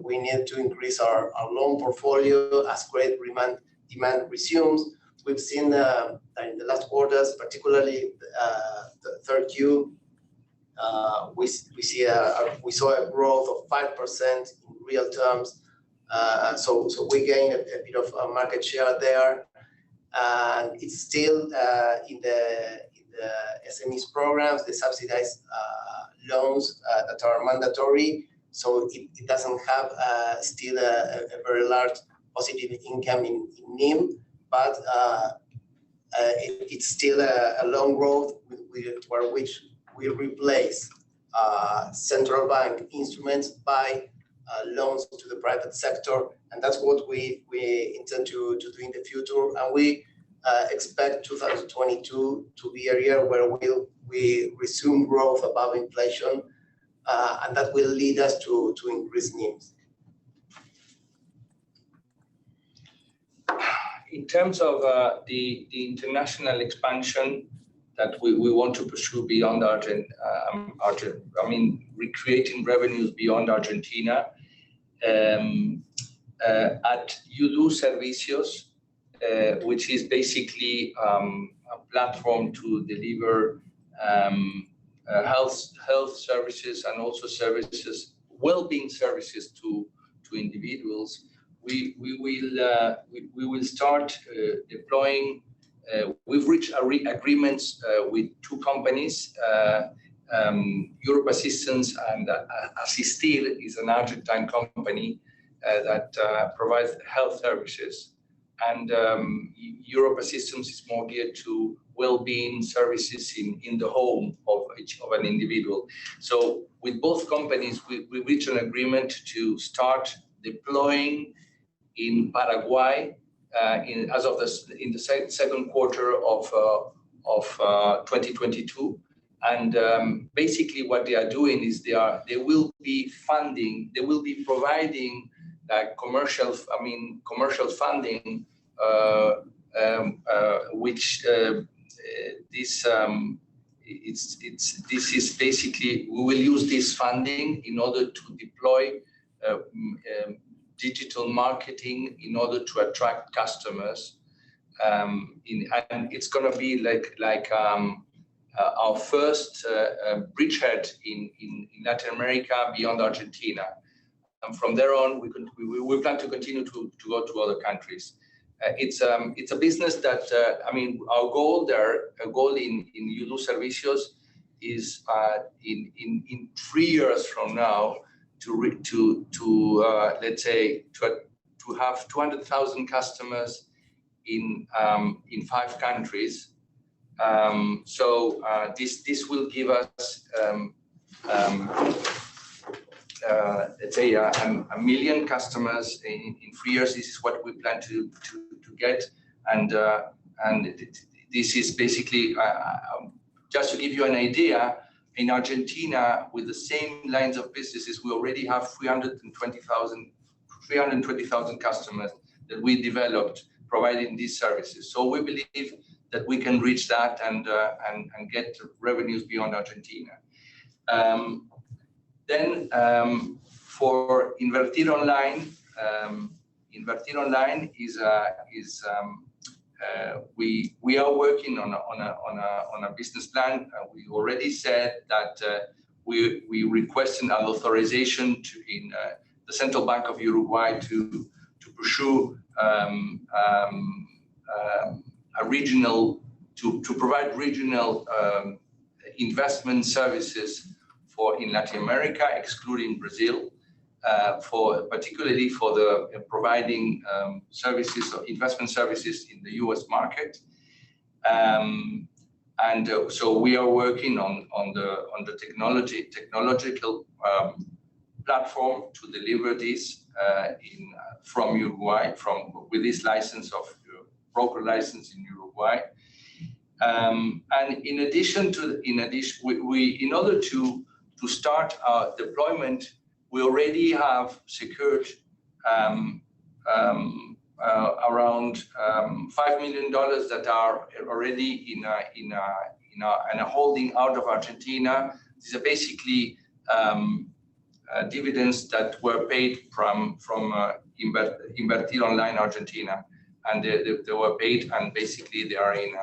we need to increase our loan portfolio as credit demand resumes. We've seen in the last quarters, particularly the third Q, we saw a growth of 5% in real terms. So we gained a bit of market share there, and it's still in the SMEs programs, the subsidized loans that are mandatory. So it doesn't have still a very large positive income in NIM, but it's still a long growth which we replace central bank instruments by loans to the private sector, and that's what we intend to do in the future. And we expect 2022 to be a year where we resume growth above inflation, and that will lead us to increase NIMs. In terms of the international expansion that we want to pursue beyond Argentina, recreating revenues beyond Argentina, at UDU Servicios, which is basically a platform to deliver health services and also well-being services to individuals. We will start deploying. We've reached agreements with 2 companies. Europe Assistance and Asistir is an Argentine company that provides health services, and Europe Assistance is more geared to well-being services in the home of an individual. So with both companies, we reached an agreement to start deploying in Paraguay in the second quarter of 2022. And basically what they are doing is they will be providing commercial funding, which this is basically, we will use this funding in order to deploy digital marketing in order to attract customers, and it's going to be like our first bridgehead in Latin America beyond Argentina. And from there on, we plan to continue to go to other countries. It's a business that our goal in UDU Servicios is in 3 years from now let's say to have 200,000 customers in 5 countries. This will give us let's say a million customers in 3 years. This is what we plan to get, and this is basically just to give you an idea. In Argentina, with the same lines of businesses, we already have 320,000 customers that we developed providing these services. So we believe that we can reach that and get revenues beyond Argentina. Then for Invertir Online is we are working on a business plan. We already said that we requested an authorization in the Central Bank of Uruguay to pursue to provide regional investment services in Latin America, excluding Brazil, particularly for the providing services or investment services in the U.S. market. So we are working on the technological platform to deliver this from Uruguay, with this license of broker license in Uruguay. And in order to start our deployment, we already have secured around $5 million that are already in a holding out of Argentina. These are basically dividends that were paid from Invertir Online Argentina, and they were paid, and basically they are in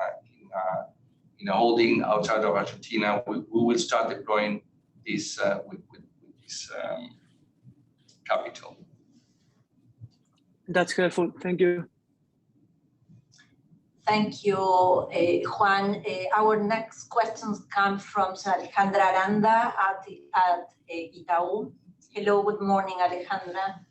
a holding outside of Argentina. We will start deploying this with this capital. That's helpful. Thank you. Thank you, Juan. Our next questions come from Alejandra Aranda at Itaú. Hello, good morning, Alejandra.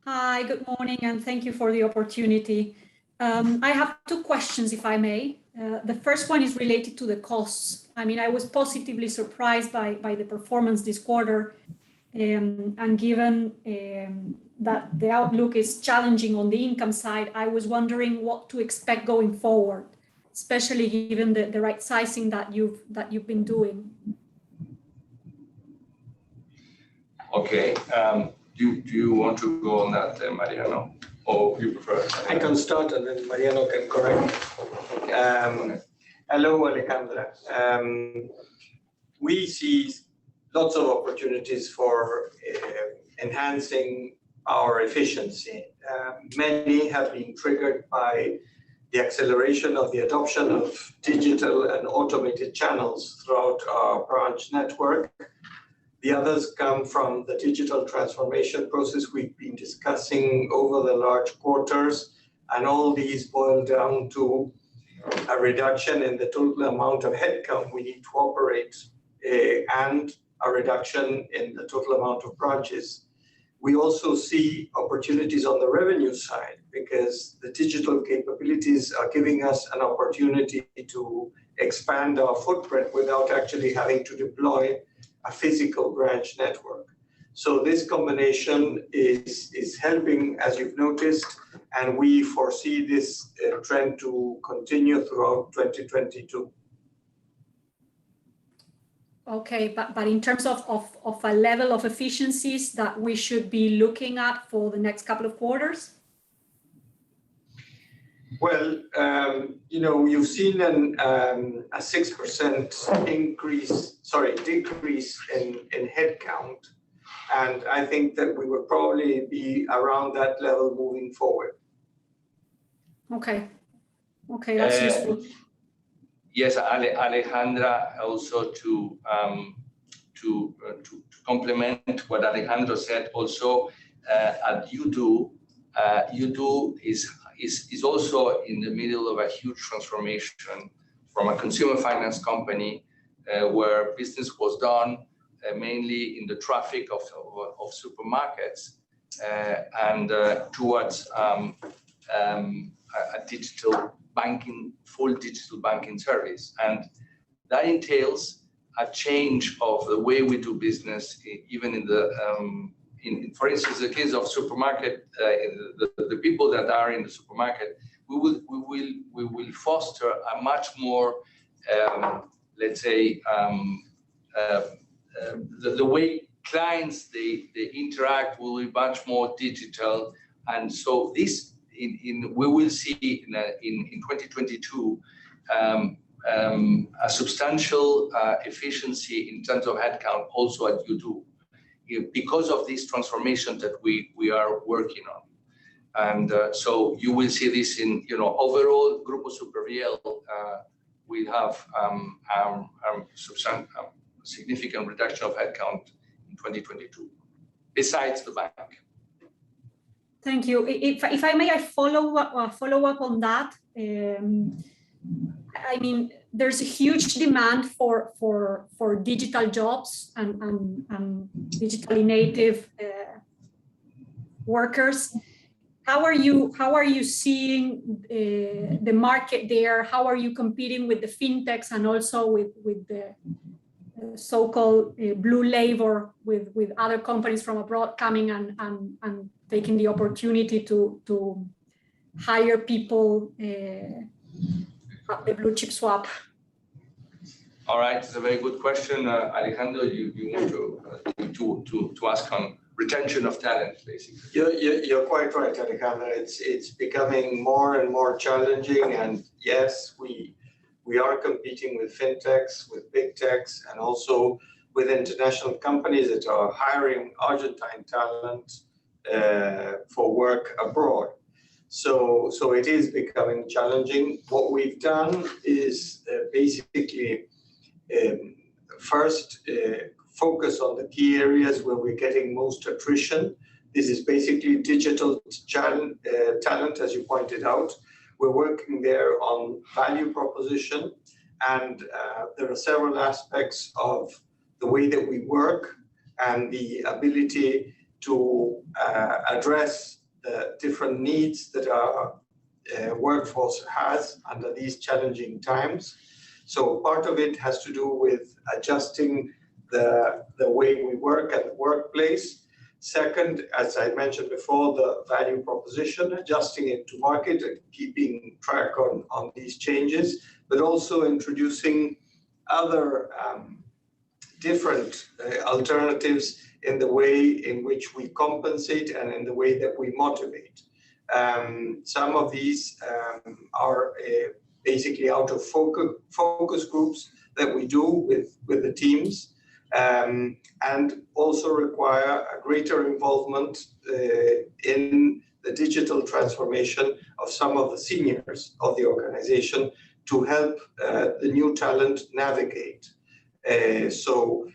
Hi, good morning, and thank you for the opportunity. I have 2 questions, if I may. The first one is related to the costs. I mean, I was positively surprised by the performance this quarter, and given that the outlook is challenging on the income side, I was wondering what to expect going forward, especially given the right sizing that you've been doing. Okay. Do you want to go on that, Mariano, or you prefer? I can start, and then Mariano can correct. Hello, Alejandra. We see lots of opportunities for enhancing our efficiency. Many have been triggered by the acceleration of the adoption of digital and automated channels throughout our branch network. The others come from the digital transformation process we've been discussing over the large quarters, and all these boil down to a reduction in the total amount of headcount we need to operate, and a reduction in the total amount of branches. We also see opportunities on the revenue side because the digital capabilities are giving us an opportunity to expand our footprint without actually having to deploy a physical branch network. So this combination is helping, as you've noticed, and we foresee this trend to continue throughout 2022. Okay, but in terms of a level of efficiencies that we should be looking at for the next couple of quarters? Well, you've seen a 6% decrease in headcount, and I think that we will probably be around that level moving forward. Okay, that's useful. Yes, Alejandra, also to complement what Alejandro said, also at U2 is also in the middle of a huge transformation from a consumer finance company where business was done mainly in the traffic of supermarkets and towards a digital banking, full digital banking service. And that entails a change of the way we do business, even in the, for instance, the case of supermarket, the people that are in the supermarket, we will foster a much more, let's say, the way clients they interact will be much more digital, and so this we will see in 2022 a substantial efficiency in terms of headcount also at U2 because of this transformation that we are working on. And so you will see this in, overall Grupo Supervielle we have significant reduction of headcount in 2022, besides the bank. Thank you. If I may, I follow up on that. I mean, there's a huge demand for digital jobs and digitally native workers. How are you seeing the market there? How are you competing with the fintechs and also with the so-called blue labor, with other companies from abroad coming and taking the opportunity to hire people at the blue chip swap? All right, it's a very good question, Alejandro. You want to ask on retention of talent, basically. You're quite right, Alejandro. It's becoming more and more challenging, and yes, we are competing with fintechs, with big techs, and also with international companies that are hiring Argentine talent for work abroad. So it is becoming challenging. What we've done is basically first focus on the key areas where we're getting most attrition. This is basically digital talent, as you pointed out. We're working there on value proposition, and there are several aspects of the way that we work and the ability to address the different needs that our workforce has under these challenging times. So part of it has to do with adjusting the way we work at the workplace. Second, as I mentioned before, the value proposition, adjusting it to market and keeping track on these changes, but also introducing other different alternatives in the way in which we compensate and in the way that we motivate. Some of these are basically out of focus groups that we do with the teams. And also require a greater involvement in the digital transformation of some of the seniors of the organization to help the new talent navigate. So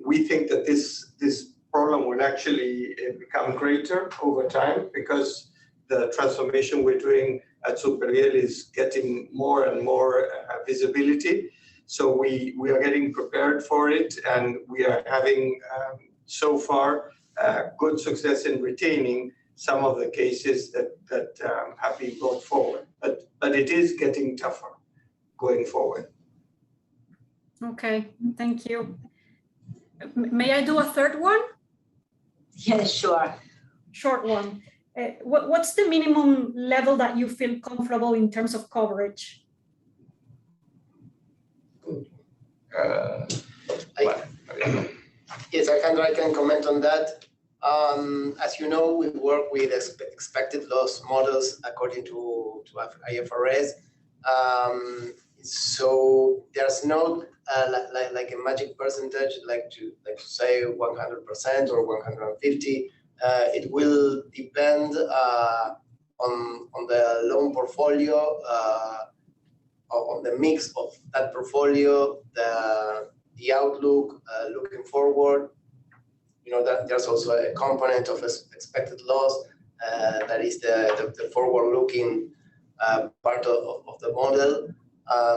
we think that this problem will actually become greater over time because the transformation we're doing at Supervielle is getting more and more visibility. So we are getting prepared for it, and we are having so far good success in retaining some of the cases that have been brought forward. But it is getting tougher going forward. Okay, thank you. May I do a third one? Yes, sure. Short one. What's the minimum level that you feel comfortable in terms of coverage? Yes, Alejandro, I can comment on that. As you know, we work with expected loss models according to IFRS. So there's no like a magic percentage, like to say 100% or 150. It will depend on the loan portfolio, on the mix of that portfolio, the outlook looking forward. That there's also a component of expected loss that is the forward-looking part of the model.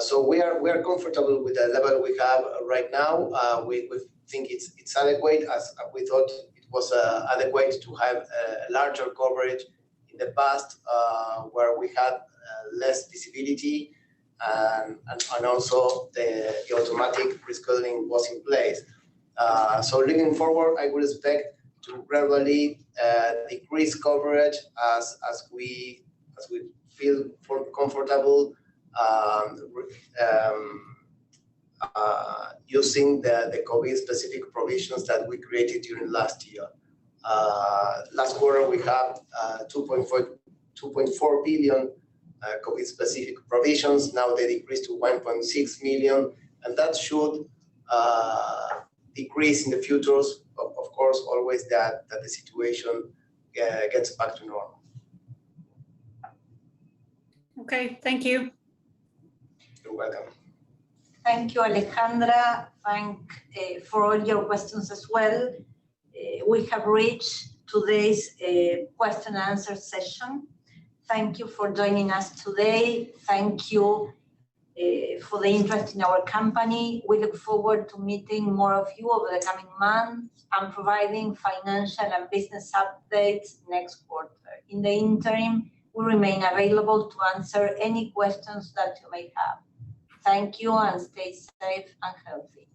So we are comfortable with the level we have right now. We've think it's adequate, as we thought it was adequate to have a larger coverage in the past, where we had less visibility, and also the automatic rescheduling was in place. So looking forward, I would expect to gradually decrease coverage as we feel comfortable using the COVID-specific provisions that we created during last year. Last quarter, we have 2.4 billion COVID-specific provisions. Now they decreased to 1.6 million, and that should decrease in the futures. Of course, always that the situation gets back to normal. Okay, thank you. You're welcome. Thank you, Alejandra. Thank for all your questions as well. We have reached today's question and answer session. Thank you for joining us today. Thank you for the interest in our company. We look forward to meeting more of you over the coming months and providing financial and business updates next quarter. In the interim, we remain available to answer any questions that you may have. Thank you and stay safe and healthy.